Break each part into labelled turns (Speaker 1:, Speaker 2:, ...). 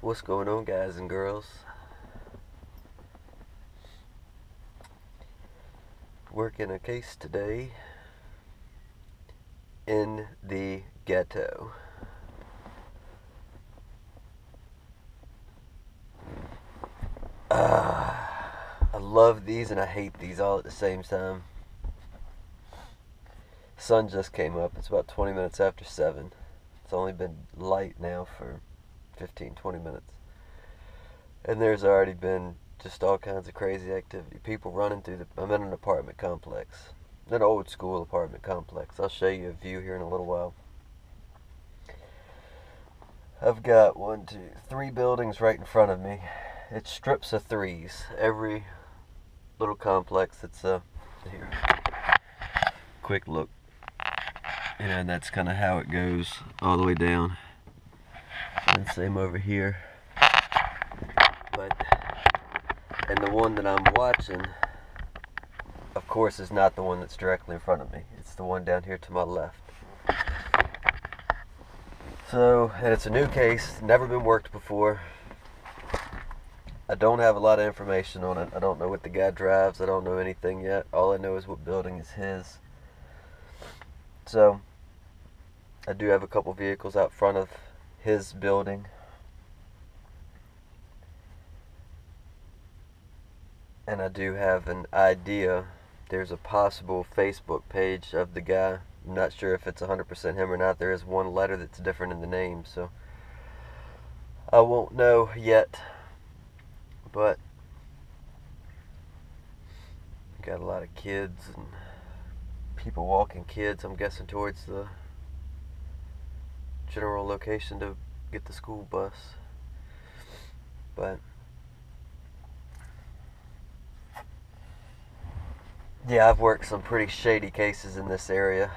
Speaker 1: What's going on, guys and girls? Working a case today in the ghetto. I love these and I hate these all at the same time. Sun just came up. It's about 20 minutes after 7. It's only been light now for 15-20 minutes. And there's already been just all kinds of crazy activity. People running through I'm in an apartment complex. An old school apartment complex. I'll show you a view here in a little while. I've got 3 buildings right in front of me. It's strips of threes. Every little complex, here. Quick look. And that's kind of how it goes all the way down. And same over here. And the one that I'm watching, of course, is not the one that's directly in front of me. It's the one down here to my left. So, and it's a new case, never been worked before. I don't have a lot of information on it. I don't know what the guy drives. I don't know anything yet. All I know is what building is his. So, I do have a couple vehicles out front of his building. And I do have an idea. There's a possible Facebook page of the guy. I'm not sure if it's 100% him or not. There is one letter that's different in the name, so I won't know yet. But got a lot of kids and people walking kids, I'm guessing, towards the general location to get the school bus. But yeah, I've worked some pretty shady cases in this area.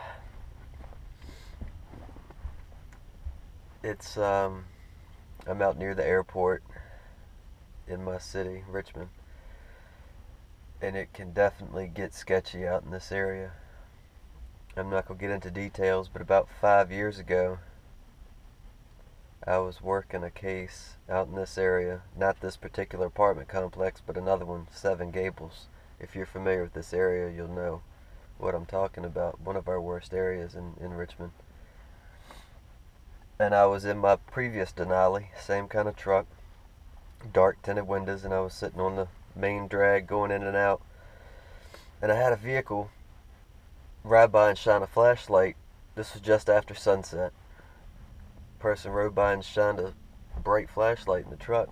Speaker 1: I'm out near the airport in my city, Richmond, and it can definitely get sketchy out in this area. I'm not going to get into details, but about 5 years ago, I was working a case out in this area, not this particular apartment complex, but another one, Seven Gables. If you're familiar with this area, you'll know what I'm talking about. One of our worst areas in Richmond. And I was in my previous Denali, same kind of truck, dark tinted windows, and I was sitting on the main drag going in and out. And I had a vehicle ride by and shine a flashlight. This was just after sunset. Person rode by and shined a bright flashlight in the truck.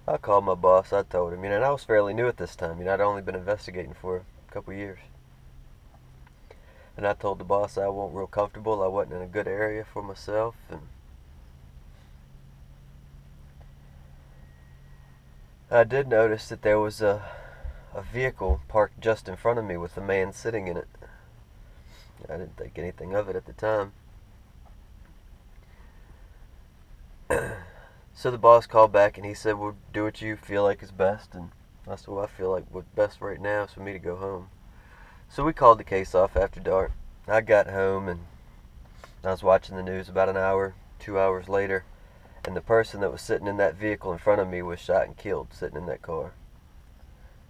Speaker 1: I called my boss. I told him, and I was fairly new at this time. I'd only been investigating for a couple years. And I told the boss I wasn't real comfortable. I wasn't in a good area for myself. And I did notice that there was a vehicle parked just in front of me with a man sitting in it. I didn't think anything of it at the time. So the boss called back and he said, well, do what you feel like is best. And I said, well, I feel like what's best right now is for me to go home. So we called the case off after dark. I got home and I was watching the news about an hour, 2 hours later, and the person that was sitting in that vehicle in front of me was shot and killed sitting in that car.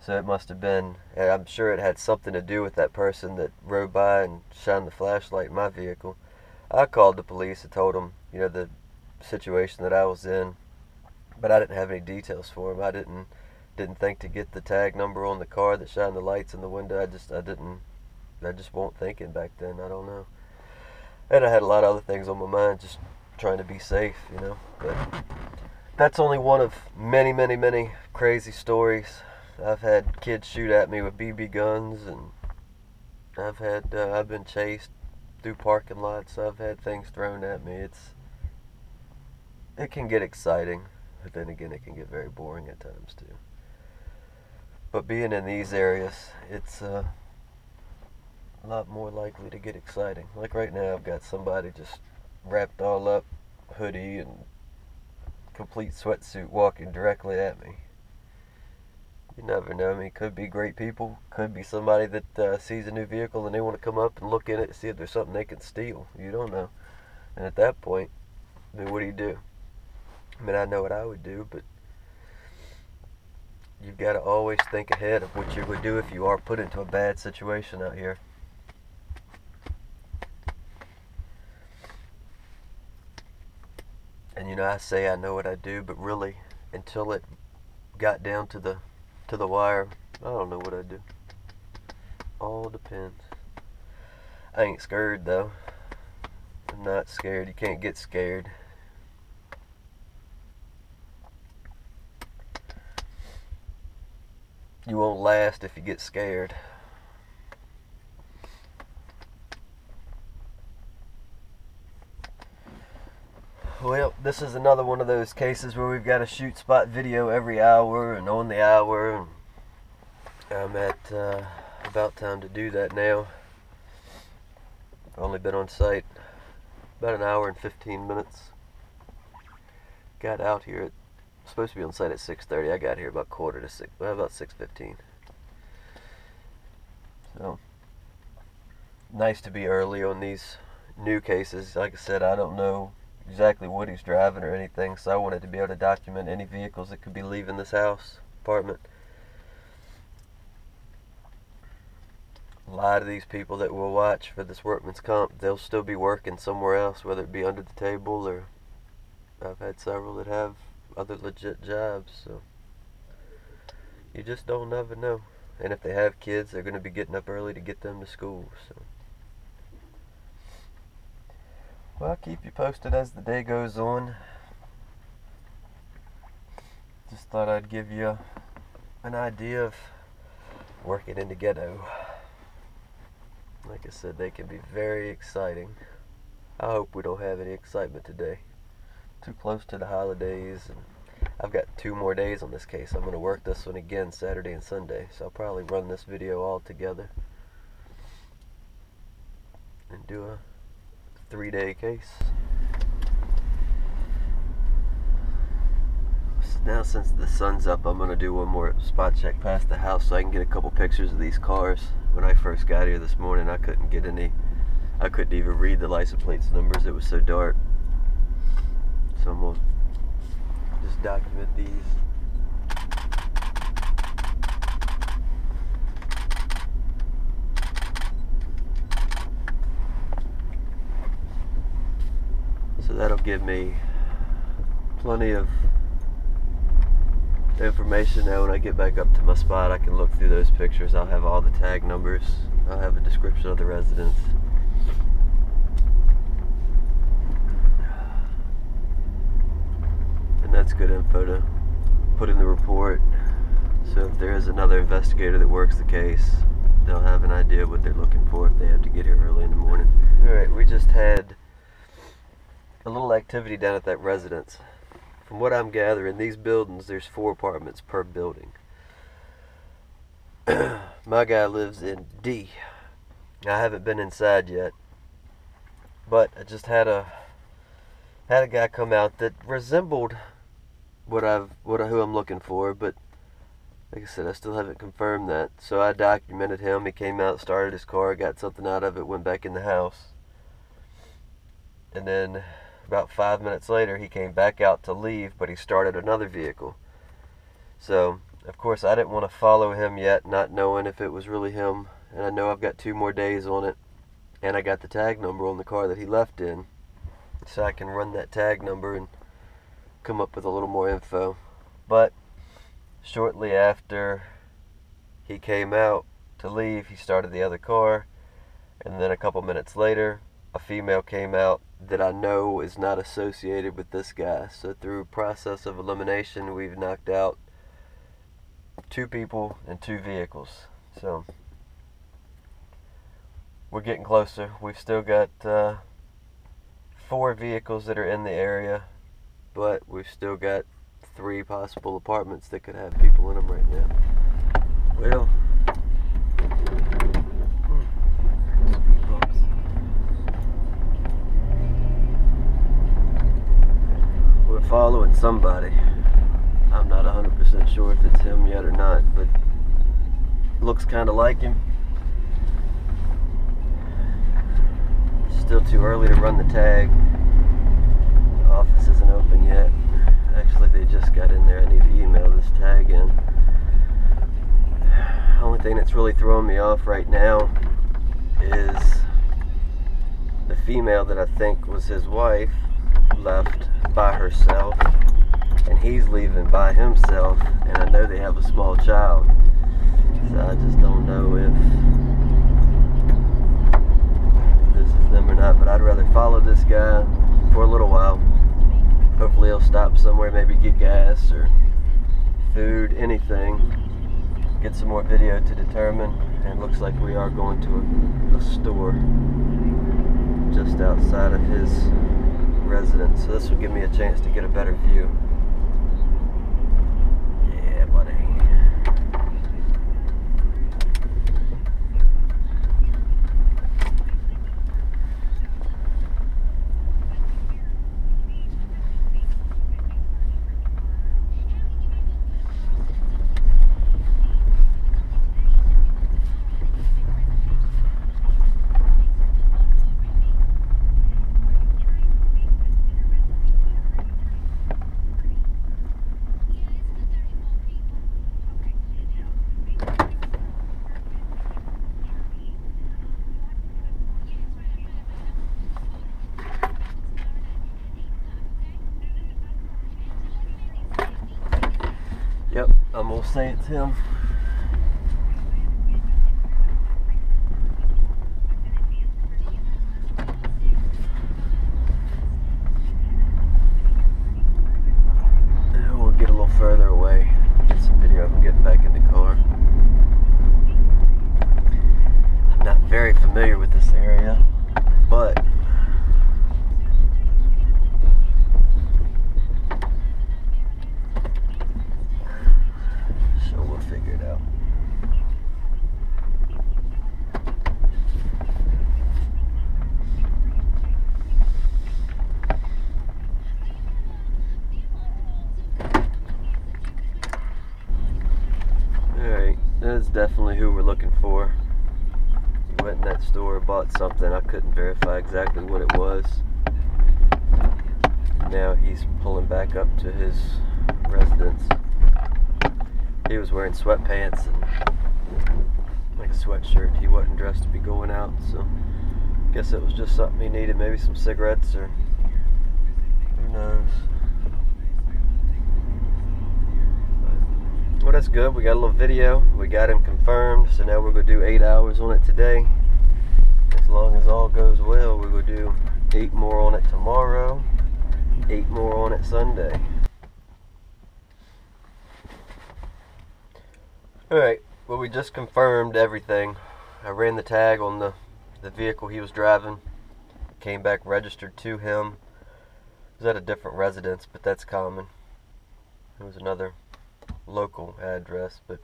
Speaker 1: So it must have been, and I'm sure it had something to do with that person that rode by and shined the flashlight in my vehicle. I called the police and told them, the situation that I was in, but I didn't have any details for them. I didn't think to get the tag number on the car that shined the lights in the window. I just wasn't thinking back then. I don't know. And I had a lot of other things on my mind, just trying to be safe, But that's only one of many, many, many crazy stories. I've had kids shoot at me with BB guns, and I've been chased through parking lots. I've had things thrown at me. It can get exciting, but then again, it can get very boring at times too. But being in these areas, it's a lot more likely to get exciting. Like right now, I've got somebody just wrapped all up, hoodie and complete sweatsuit walking directly at me. You never know. Could be great people. Could be somebody that sees a new vehicle and they want to come up and look in it and see if there's something they can steal. You don't know. And at that point, what do you do? I mean, I know what I would do, but you've got to always think ahead of what you would do if you are put into a bad situation out here. And you know, I say I know what I do, but really, until it got down to the wire, I don't know what I do. All depends. I ain't scared though. I'm not scared. You can't get scared. You won't last if you get scared. Well, this is another one of those cases where we've got to shoot spot video every hour and on the hour. And I'm at about time to do that now. I've only been on site about an hour and 15 minutes. Got out here at, supposed to be on site at 6:30. I got here about quarter to 6, well, about 6:15. So nice to be early on these new cases. Like I said, I don't know exactly what he's driving or anything, so I wanted to be able to document any vehicles that could be leaving this apartment. A lot of these people that will watch for this workman's comp, they'll still be working somewhere else, whether it be under the table, or I've had several that have other legit jobs, so you just don't never know. And if they have kids, they're going to be getting up early to get them to school. So, well, I'll keep you posted as the day goes on. Just thought I'd give you an idea of working in the ghetto. Like I said, they can be very exciting. I hope we don't have any excitement today. Too close to the holidays, and I've got 2 more days on this case. I'm going to work this one again Saturday and Sunday, so I'll probably run this video all together and do a 3-day case. Now since the sun's up, I'm going to do one more spot check past the house so I can get a couple pictures of these cars. When I first got here this morning, I couldn't even read the license plates numbers. It was so dark. So I'm going to just document these. So that'll give me plenty of information. Now when I get back up to my spot, I can look through those pictures. I'll have all the tag numbers. I'll have a description of the residents. And that's good info to put in the report. So if there is another investigator that works the case, they'll have an idea what they're looking for if they have to get here early in the morning. Alright, we just had a little activity down at that residence. From what I'm gathering, these buildings, there's 4 apartments per building. My guy lives in D. I haven't been inside yet, but I just had a guy come out that resembled who I'm looking for, but like I said, I still haven't confirmed that. So I documented him. He came out, started his car, got something out of it, went back in the house, and then about 5 minutes later, he came back out to leave, but he started another vehicle. So, of course, I didn't want to follow him yet, not knowing if it was really him. And I know I've got 2 more days on it. And I got the tag number on the car that he left in. So I can run that tag number and come up with a little more info. But shortly after he came out to leave, he started the other car. And then a couple minutes later, a female came out that I know is not associated with this guy. So through process of elimination, we've knocked out 2 people and 2 vehicles. So we're getting closer. We've still got 4 vehicles that are in the area, but we've still got 3 possible apartments that could have people in them right now. Well, we're following somebody. I'm not 100% sure if it's him yet or not, but looks kind of like him. Still too early to run the tag. The office isn't open yet. I throwing me off right now is the female that I think was his wife left by herself, and he's leaving by himself, and I know they have a small child. So I just don't know if this is them or not, but I'd rather follow this guy for a little while. Hopefully he'll stop somewhere, maybe get gas or food, anything. Get some more video to determine, and looks like we are going to a store just outside of his residence. So this will give me a chance to get a better view. Yeah, buddy. Yep, I'm gonna say it's him. And we'll get a little further away, get some video of him getting back in the car. I'm not very familiar with this area, but figure it out. Alright, that's definitely who we're looking for. He went in that store, bought something. I couldn't verify exactly what it was. Now he's pulling back up to his residence. He was wearing sweatpants and like a sweatshirt. He wasn't dressed to be going out, so I guess it was just something he needed, maybe some cigarettes or who knows. Well, that's good. We got a little video. We got him confirmed, so now we're going to do 8 hours on it today. As long as all goes well, we're going to do 8 more on it tomorrow, 8 more on it Sunday. Alright, well, we just confirmed everything. I ran the tag on the vehicle he was driving. Came back registered to him. It was at a different residence, but that's common. It was another local address, but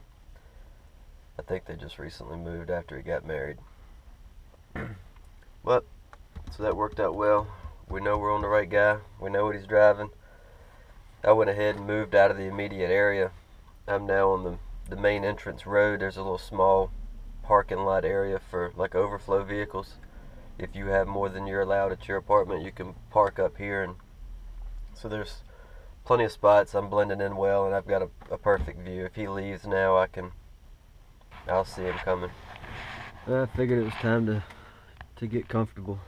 Speaker 1: I think they just recently moved after he got married. But, so that worked out well. We know we're on the right guy. We know what he's driving. I went ahead and moved out of the immediate area. I'm now on the main entrance road. There's a little small parking lot area for like overflow vehicles. If you have more than you're allowed at your apartment, you can park up here, and so there's plenty of spots. I'm blending in well, and I've got a perfect view. If he leaves now, I'll see him coming. I figured it was time to get comfortable,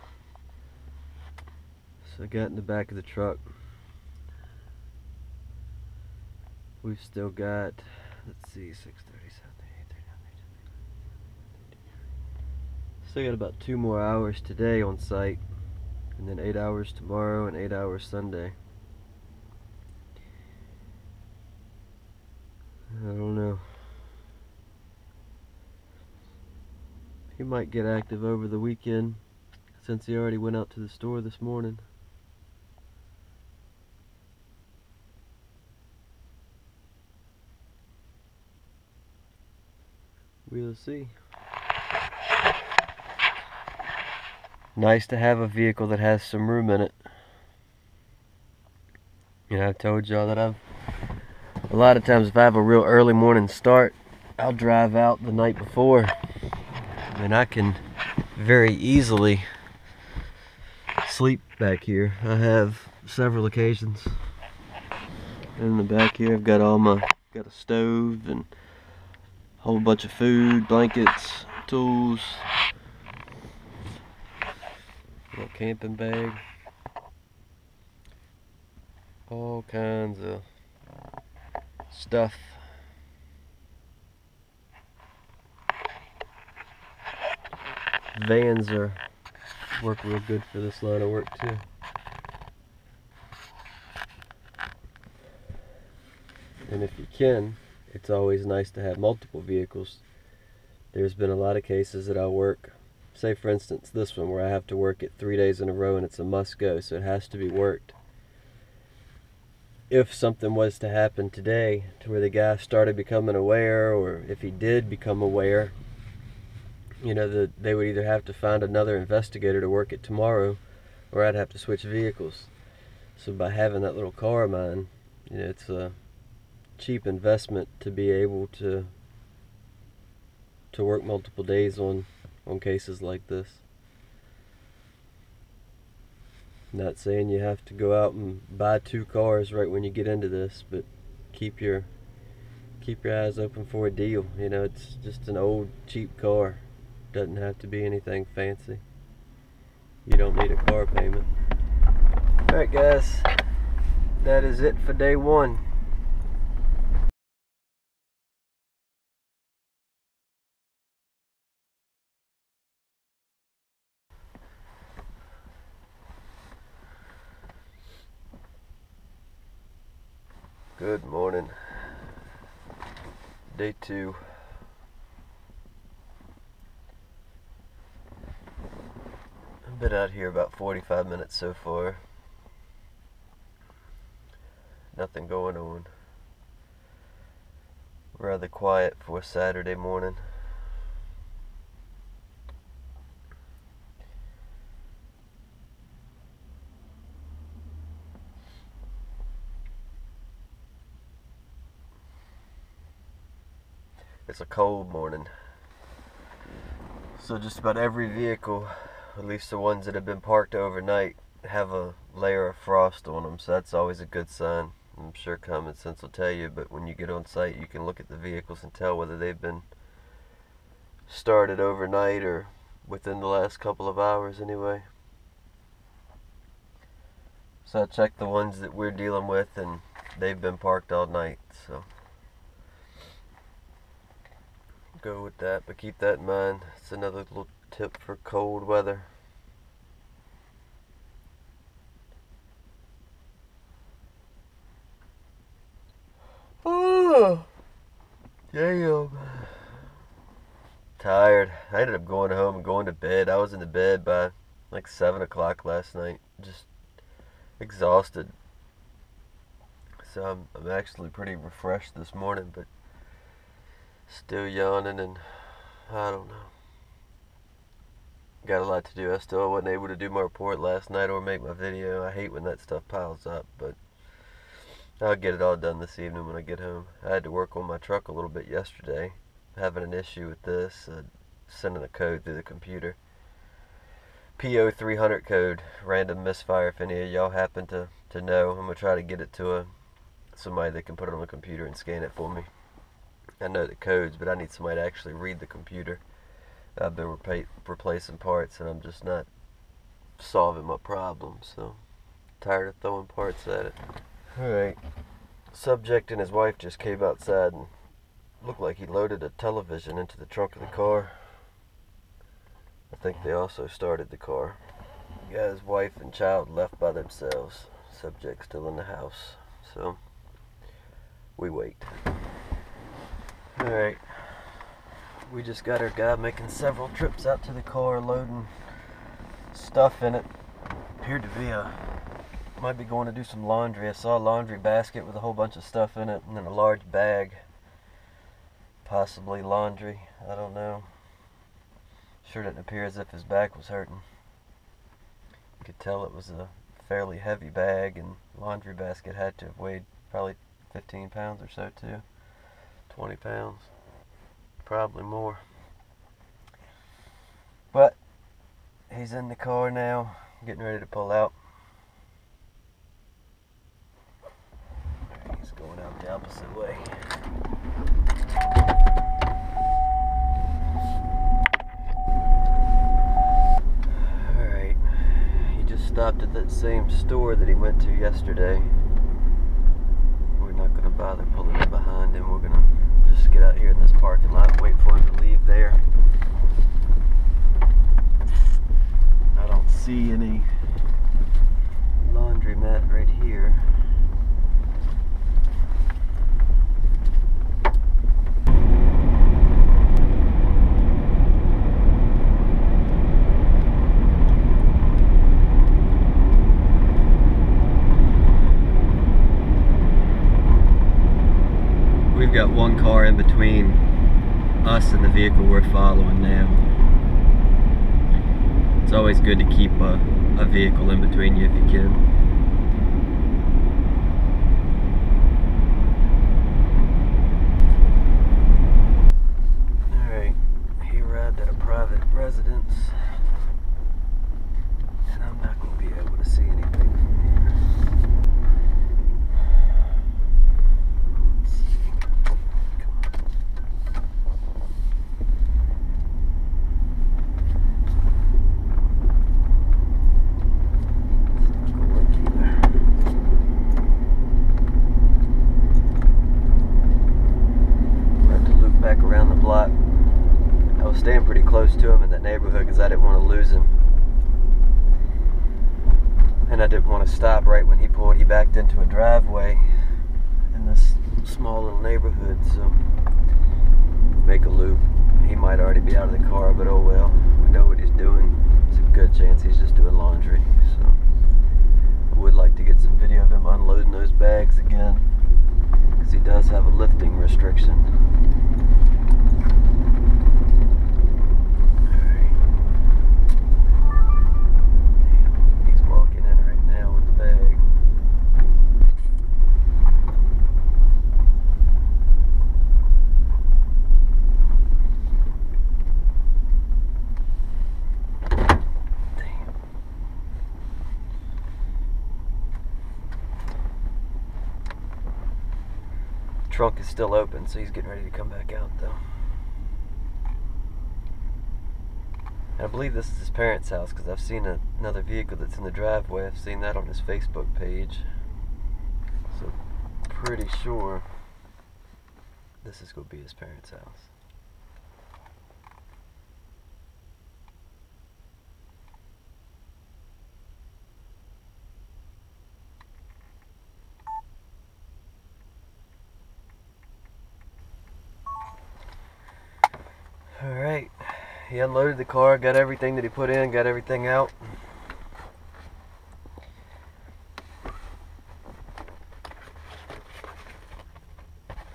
Speaker 1: so I got in the back of the truck. We've still got, let's see, 6:30, 7:30, 8:30, 9:30. Still got about 2 more hours today on site, and then 8 hours tomorrow and 8 hours Sunday. I don't know. He might get active over the weekend, since he already went out to the store this morning. We'll see. Nice to have a vehicle that has some room in it. You know, I've told y'all that a lot of times if I have a real early morning start, I'll drive out the night before, and I can very easily sleep back here. I have several occasions. In the back here I've got got a stove and Whole bunch of food, blankets, tools, little camping bag, all kinds of stuff. Vans work real good for this line of work too. And if you can, it's always nice to have multiple vehicles. There's been a lot of cases that I'll work, say for instance this one where I have to work it 3 days in a row and it's a must go, so it has to be worked. If something was to happen today to where the guy started becoming aware, or if he did become aware, you know, they would either have to find another investigator to work it tomorrow, or I'd have to switch vehicles. So by having that little car of mine, you know, it's a cheap investment to be able to work multiple days on cases like this. Not saying you have to go out and buy 2 cars right when you get into this, but keep your eyes open for a deal. You know, it's just an old cheap car. Doesn't have to be anything fancy. You don't need a car payment. Alright guys, that is it for day 1. Good morning. Day 2. I've been out here about 45 minutes so far. Nothing going on. Rather quiet for a Saturday morning. It's a cold morning. So just about every vehicle, at least the ones that have been parked overnight, have a layer of frost on them, so that's always a good sign. I'm sure common sense will tell you, but when you get on site you can look at the vehicles and tell whether they've been started overnight or within the last couple of hours anyway. So I checked the ones that we're dealing with and they've been parked all night, so go with that, but keep that in mind. It's another little tip for cold weather. Oh, damn. Tired. I ended up going home and going to bed. I was in the bed by like 7 o'clock last night. Just exhausted. So I'm actually pretty refreshed this morning, but still yawning and I don't know. Got a lot to do. I still wasn't able to do my report last night or make my video. I hate when that stuff piles up, but I'll get it all done this evening when I get home. I had to work on my truck a little bit yesterday. Having an issue with this, sending a code through the computer. PO 300 code, random misfire. If any of y'all happen to know, I'm going to try to get it to somebody that can put it on the computer and scan it for me. I know the codes, but I need somebody to actually read the computer. I've been replacing parts and I'm just not solving my problem, so tired of throwing parts at it. Alright, subject and his wife just came outside and looked like he loaded a television into the trunk of the car. I think they also started the car. The guy's wife and child left by themselves. Subject still in the house, so we wait. Alright, we just got our guy making several trips out to the car, loading stuff in it. Appeared to be might be going to do some laundry. I saw a laundry basket with a whole bunch of stuff in it, and then a large bag. Possibly laundry, I don't know. Sure didn't appear as if his back was hurting. You could tell it was a fairly heavy bag, and laundry basket had to have weighed probably 15 pounds or so too. 20 pounds, probably more. But he's in the car now, getting ready to pull out. He's going out the opposite way. same store that he went to yesterday. We're not going to bother pulling in behind him. We're going to just get out here in this parking lot and wait for him to leave there. I don't see any laundromat right here. We've got one car in between us and the vehicle we're following now. It's always good to keep a vehicle in between you if you can. Alright, he arrived at a private residence, and I'm not going to be able to see anything from here. Let's see. Come on. It's not going to work either. We'll have to loop back around the block. I was staying pretty close to him in that neighborhood because I didn't want to lose him. And I didn't want to stop right when he pulled. He backed into a driveway in this small little neighborhood, so make a loop. He might already be out of the car, but oh well. We know what he's doing. It's a good chance he's just doing laundry. So I would like to get some video of him unloading those bags again, because he does have a lifting restriction. Trunk is still open, so he's getting ready to come back out though. And I believe this is his parents' house because I've seen another vehicle that's in the driveway. I've seen that on his Facebook page. So pretty sure this is going to be his parents' house. Alright, he unloaded the car, got everything that he put in, got everything out.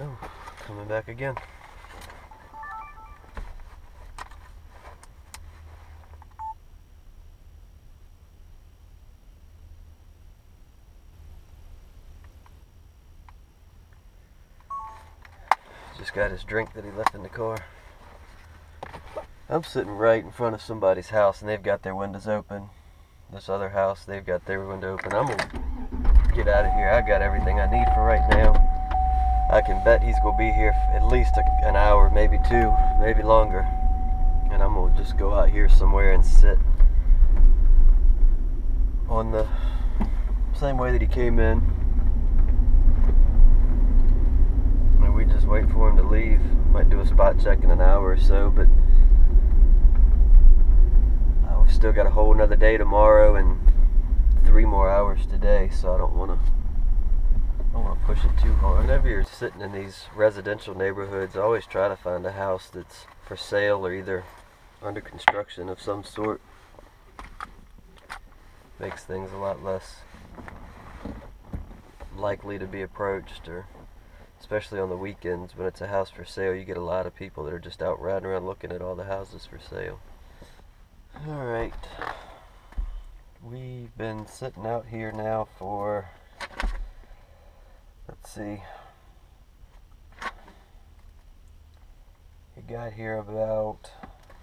Speaker 1: Oh, coming back again. Just got his drink that he left in the car. I'm sitting right in front of somebody's house and they've got their windows open. This other house, they've got their window open. I'm gonna get out of here. I got everything I need for right now. I can bet he's gonna be here for at least an hour, maybe two, maybe longer. And I'm gonna just go out here somewhere and sit on the same way that he came in. And we just wait for him to leave. Might do a spot check in an hour or so, but we've still got a whole another day tomorrow and 3 more hours today, so I don't want to push it too hard. Whenever you're sitting in these residential neighborhoods, I always try to find a house that's for sale or either under construction of some sort. Makes things a lot less likely to be approached, or especially on the weekends when it's a house for sale, you get a lot of people that are just out riding around looking at all the houses for sale. Alright, we've been sitting out here now for, let's see, we got here about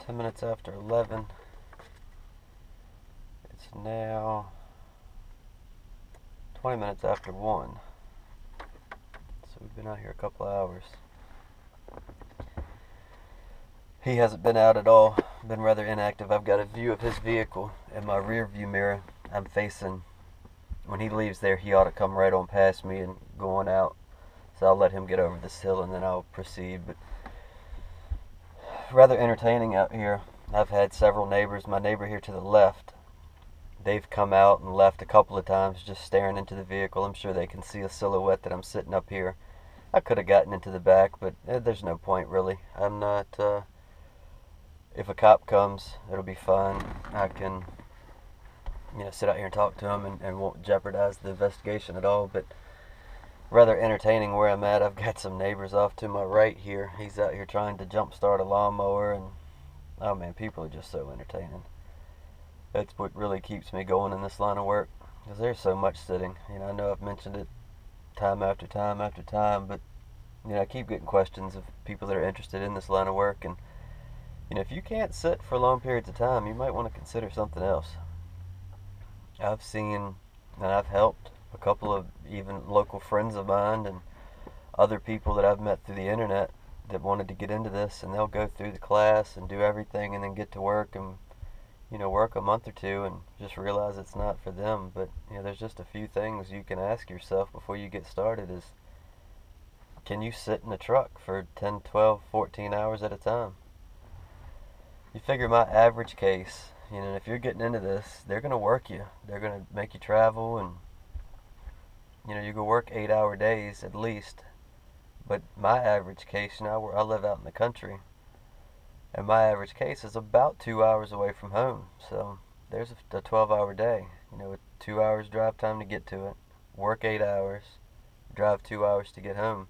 Speaker 1: 10 minutes after 11. It's now 20 minutes after 1. So we've been out here a couple of hours. He hasn't been out at all, been rather inactive. I've got a view of his vehicle in my rear view mirror. I'm facing when he leaves there, he ought to come right on past me and going out. So I'll let him get over this hill and then I'll proceed. But rather entertaining out here. I've had several neighbors. My neighbor here to the left, they've come out and left a couple of times just staring into the vehicle. I'm sure they can see a silhouette that I'm sitting up here. I could have gotten into the back, but there's no point really. I'm not, if a cop comes, it'll be fine. I can, sit out here and talk to him and won't jeopardize the investigation at all. But rather entertaining where I'm at. I've got some neighbors off to my right here. He's out here trying to jump start a lawnmower, and oh man, people are just so entertaining. That's what really keeps me going in this line of work, because there's so much sitting. I know I've mentioned it time after time after time, but I keep getting questions of people that are interested in this line of work, and if you can't sit for long periods of time, you might want to consider something else. I've seen and I've helped a couple of even local friends of mine and other people that I've met through the internet that wanted to get into this, and they'll go through the class and do everything and then get to work and work a month or two and just realize it's not for them. But there's just a few things you can ask yourself before you get started is, can you sit in a truck for 10, 12, 14 hours at a time? You figure my average case, if you're getting into this, they're going to work you. They're going to make you travel, and you go work 8-hour days at least. But my average case, I live out in the country, and my average case is about 2 hours away from home. So there's a 12-hour day, with 2 hours drive time to get to it, work 8 hours, drive 2 hours to get home.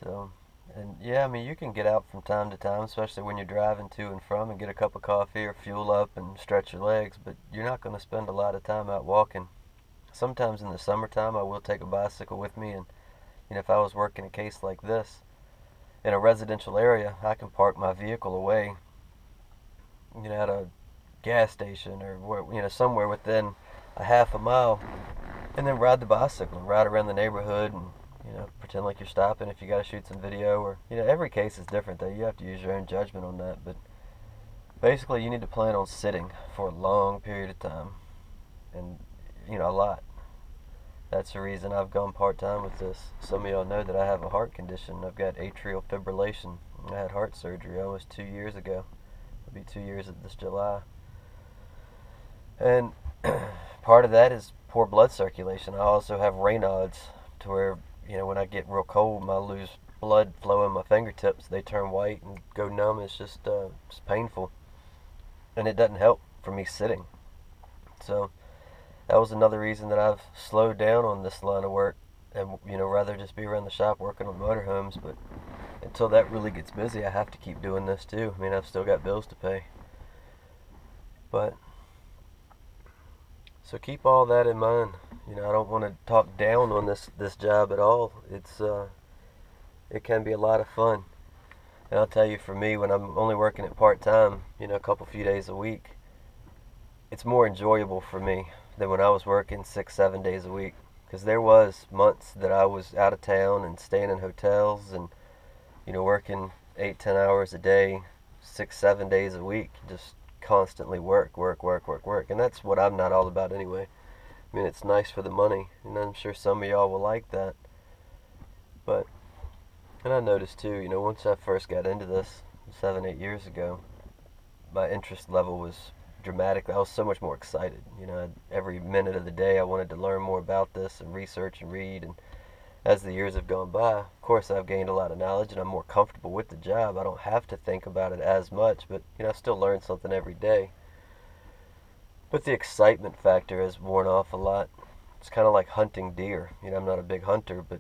Speaker 1: So, and yeah, you can get out from time to time, especially when you're driving to and from, and get a cup of coffee or fuel up and stretch your legs, but you're not going to spend a lot of time out walking. Sometimes in the summertime I will take a bicycle with me, and if I was working a case like this in a residential area, I can park my vehicle away, at a gas station or somewhere within a half a mile, and then ride the bicycle and ride around the neighborhood and pretend like you're stopping if you got to shoot some video. Or every case is different though. You have to use your own judgment on that, but basically you need to plan on sitting for a long period of time, and a lot. That's the reason I've gone part-time with this. Some of y'all know that I have a heart condition. I've got atrial fibrillation. I had heart surgery almost 2 years ago. It'll be 2 years this July. And part of that is poor blood circulation. I also have Raynaud's, to where, when I get real cold and I lose blood flow in my fingertips, they turn white and go numb. It's just it's painful. And it doesn't help for me sitting. So that was another reason that I've slowed down on this line of work and, rather just be around the shop working on motorhomes. But until that really gets busy, I have to keep doing this too. I've still got bills to pay. But, so keep all that in mind. I don't want to talk down on this job at all. It can be a lot of fun. And I'll tell you, for me, when I'm only working it part-time, a few days a week, it's more enjoyable for me than when I was working 6-7 days a week, because there was months that I was out of town and staying in hotels and working 8-10 hours a day, 6-7 days a week, just constantly work, and that's what I'm not all about anyway. It's nice for the money, and I'm sure some of y'all will like that. But, and I noticed too, once I first got into this 7-8 years ago, my interest level was dramatically. I was so much more excited. Every minute of the day I wanted to learn more about this and research and read. And as the years have gone by, of course, I've gained a lot of knowledge and I'm more comfortable with the job. I don't have to think about it as much, but I still learn something every day. But the excitement factor has worn off a lot. It's kind of like hunting deer. I'm not a big hunter, but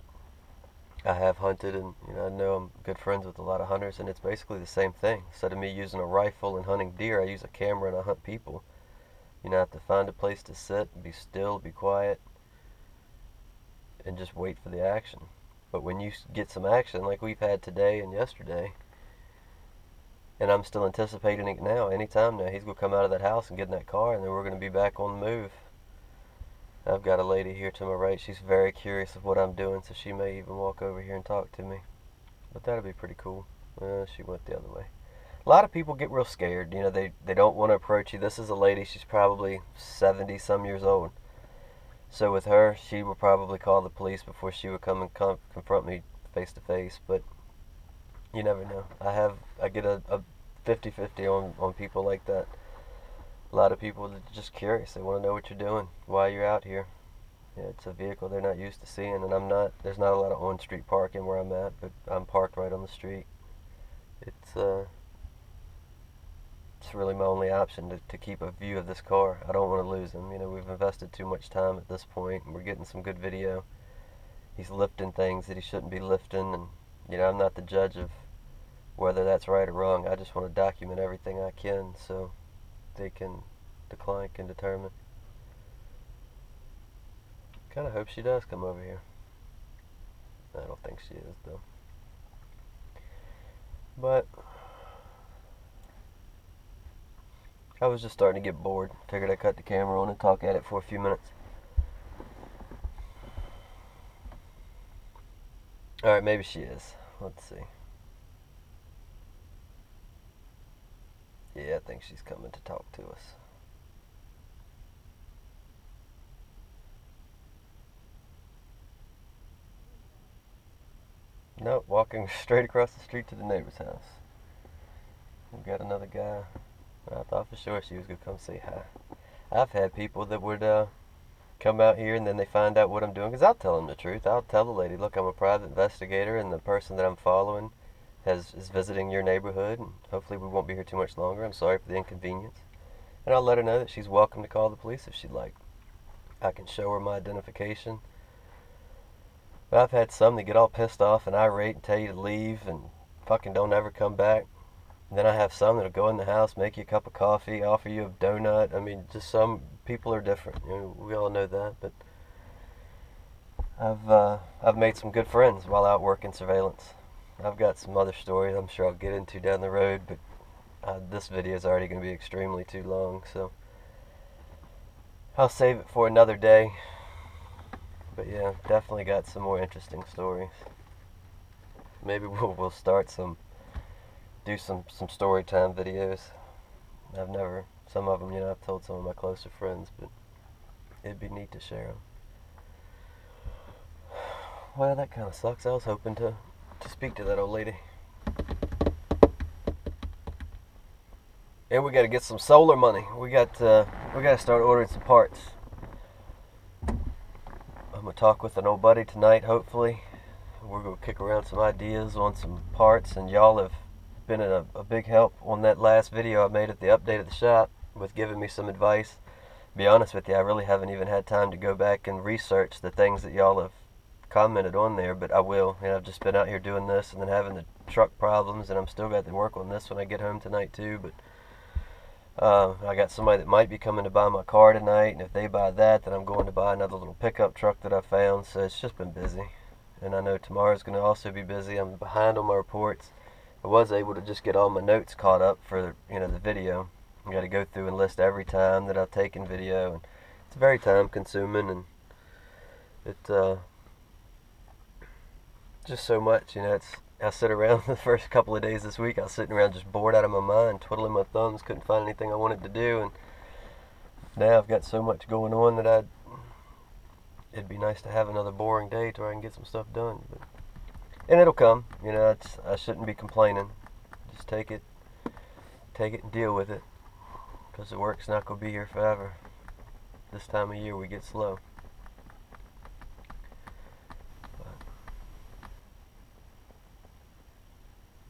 Speaker 1: I have hunted, and I know I'm good friends with a lot of hunters, and it's basically the same thing. Instead of me using a rifle and hunting deer, I use a camera and I hunt people. I have to find a place to sit and be still, be quiet, and just wait for the action. But when you get some action like we've had today and yesterday, and I'm still anticipating it now, anytime now, he's going to come out of that house and get in that car, and then we're going to be back on the move. I've got a lady here to my right. She's very curious of what I'm doing, so she may even walk over here and talk to me. But that'll be pretty cool. She went the other way. A lot of people get real scared. They don't want to approach you. This is a lady. She's probably 70 some years old. So with her, she would probably call the police before she would come and confront me face to face. But you never know. I get a 50-50 on people like that. A lot of people that are just curious. They want to know what you're doing, why you're out here. Yeah, it's a vehicle they're not used to seeing, and I'm not. There's not a lot of on-street parking where I'm at, but I'm parked right on the street. It's really my only option to keep a view of this car. I don't want to lose him. You know, we've invested too much time at this point, and we're getting some good video. He's lifting things that he shouldn't be lifting, and you know, I'm not the judge of whether that's right or wrong. I just want to document everything I can so the client can determine. Kind of hope she does come over here. I don't think she is, though. But I was just starting to get bored. Figured I'd cut the camera on and talk at it for a few minutes. Alright, maybe she is. Let's see. Yeah, I think she's coming to talk to us. Nope, walking straight across the street to the neighbor's house. We've got another guy. I thought for sure she was going to come say hi. I've had people that would come out here and then they find out what I'm doing, because I'll tell them the truth. I'll tell the lady, look, I'm a private investigator and the person that I'm following is visiting your neighborhood, and hopefully we won't be here too much longer. I'm sorry for the inconvenience. And I'll let her know that she's welcome to call the police if she'd like. I can show her my identification. But I've had some that get all pissed off and irate and tell you to leave and fucking don't ever come back. And then I have some that'll go in the house, make you a cup of coffee, offer you a donut. I mean, just some people are different. You know, we all know that. But I've made some good friends while out working surveillance. I've got some other stories I'm sure I'll get into down the road, but this video is already going to be extremely too long, so I'll save it for another day. But yeah, definitely got some more interesting stories. Maybe we'll start do some story time videos. Some of them, you know, I've told some of my closer friends, but it'd be neat to share them. Well, that kind of sucks. I was hoping to speak to that old lady. And we got to get some solar money. We got to start ordering some parts. I'm gonna talk with an old buddy tonight. Hopefully, we're gonna kick around some ideas on some parts. And y'all have been a big help on that last video I made at the update of the shop with giving me some advice. To be honest with you, I really haven't even had time to go back and research the things that y'all have commented on there, but I will. You know, I've just been out here doing this and then having the truck problems, and I'm still got to work on this when I get home tonight too. But I got somebody that might be coming to buy my car tonight, and if they buy that, then I'm going to buy another little pickup truck that I found. So it's just been busy, and I know tomorrow's going to also be busy. I'm behind on my reports. I was able to just get all my notes caught up for, you know, the video. I got to go through and list every time that I've taken video, and it's very time consuming, and it just so much, you know. I sit around the first couple of days this week, I was sitting around just bored out of my mind, twiddling my thumbs, couldn't find anything I wanted to do, and now I've got so much going on that it'd be nice to have another boring day to where I can get some stuff done. And it'll come, you know. I shouldn't be complaining. Just take it and deal with it, because the work's not going to be here forever. This time of year we get slow.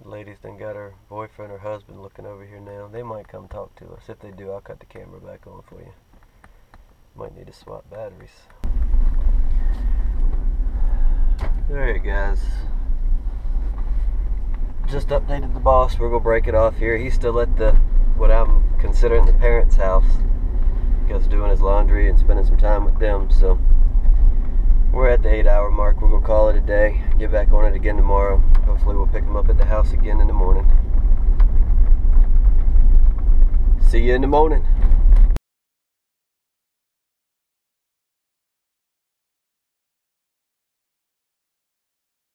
Speaker 1: The lady's then got her boyfriend or husband looking over here now. They might come talk to us. If they do, I'll cut the camera back on for you. Might need to swap batteries. Alright guys, just updated the boss. We're gonna break it off here. He's still at what I'm considering the parents' house. He's doing his laundry and spending some time with them. So we're at the 8-hour mark. We're gonna call it a day. Get back on it again tomorrow. Hopefully we'll pick him up at the house again in the morning. See you in the morning.